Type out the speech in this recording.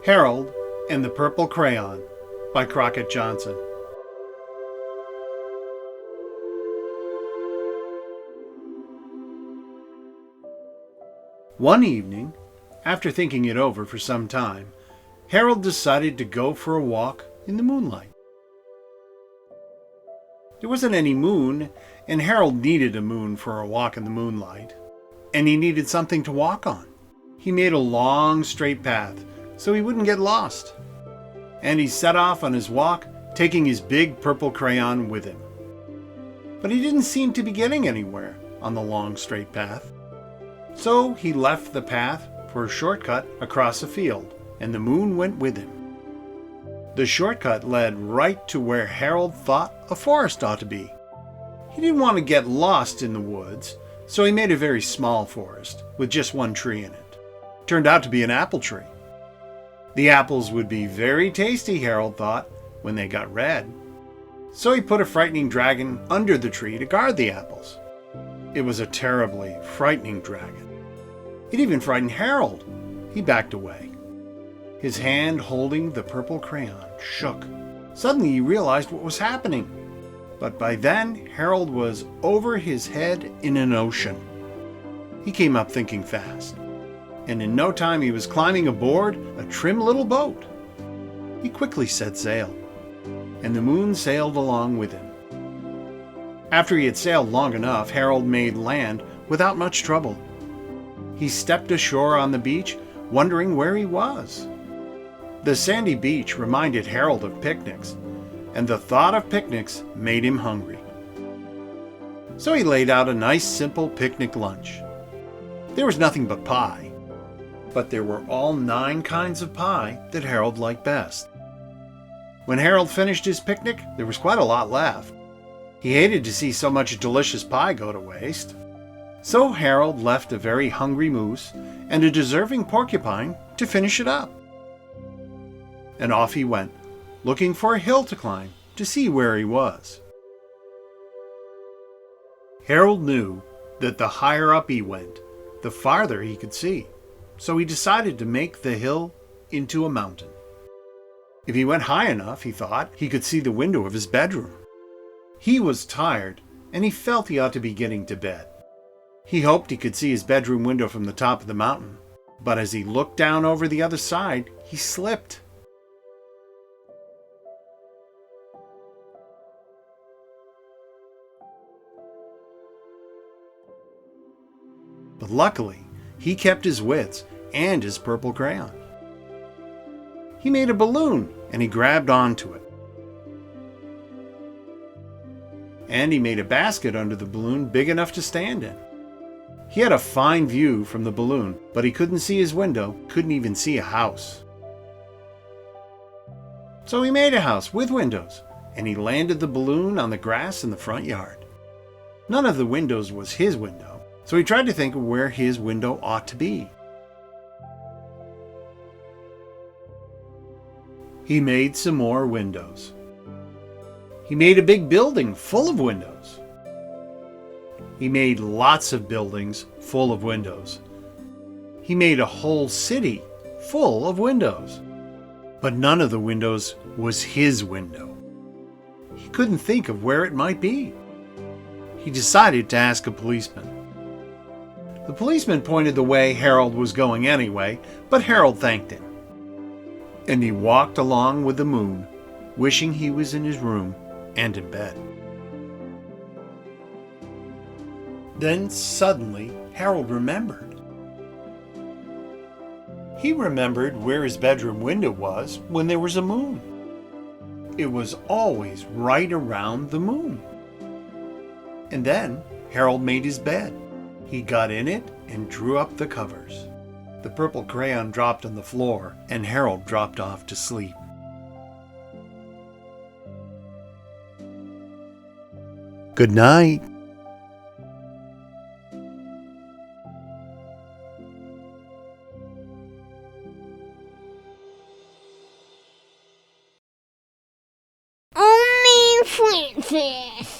Harold and the Purple Crayon by Crockett Johnson. One evening, after thinking it over for some time, Harold decided to go for a walk in the moonlight. There wasn't any moon, and Harold needed a moon for a walk in the moonlight, and he needed something to walk on. He made a long, straight path so he wouldn't get lost, and he set off on his walk, taking his big purple crayon with him. But he didn't seem to be getting anywhere on the long, straight path. So he left the path for a shortcut across a field, and the moon went with him. The shortcut led right to where Harold thought a forest ought to be. He didn't want to get lost in the woods, so he made a very small forest with just one tree in it. Turned out to be an apple tree. The apples would be very tasty, Harold thought, when they got red. So he put a frightening dragon under the tree to guard the apples. It was a terribly frightening dragon. It even frightened Harold. He backed away. His hand holding the purple crayon shook. Suddenly he realized what was happening. But by then, Harold was over his head in an ocean. He came up thinking fast, and in no time he was climbing aboard a trim little boat. He quickly set sail, and the moon sailed along with him. After he had sailed long enough, Harold made land without much trouble. He stepped ashore on the beach, wondering where he was. The sandy beach reminded Harold of picnics, and the thought of picnics made him hungry. So he laid out a nice, simple picnic lunch. There was nothing but pie, but there were all 9 kinds of pie that Harold liked best. When Harold finished his picnic, there was quite a lot left. He hated to see so much delicious pie go to waste. So Harold left a very hungry moose and a deserving porcupine to finish it up. And off he went, looking for a hill to climb to see where he was. Harold knew that the higher up he went, the farther he could see, so he decided to make the hill into a mountain. If he went high enough, he thought, he could see the window of his bedroom. He was tired, and he felt he ought to be getting to bed. He hoped he could see his bedroom window from the top of the mountain, but as he looked down over the other side, he slipped. But luckily, he kept his wits and his purple crayon. He made a balloon, and he grabbed onto it. And he made a basket under the balloon big enough to stand in. He had a fine view from the balloon, but he couldn't see his window, couldn't even see a house. So he made a house with windows, and he landed the balloon on the grass in the front yard. None of the windows was his window, so he tried to think of where his window ought to be. He made some more windows. He made a big building full of windows. He made lots of buildings full of windows. He made a whole city full of windows. But none of the windows was his window. He couldn't think of where it might be. He decided to ask a policeman. The policeman pointed the way Harold was going anyway, but Harold thanked him. And he walked along with the moon, wishing he was in his room and in bed. Then suddenly Harold remembered. He remembered where his bedroom window was when there was a moon. It was always right around the moon. And then Harold made his bed. He got in it and drew up the covers. The purple crayon dropped on the floor, and Harold dropped off to sleep. Good night. Only Princess.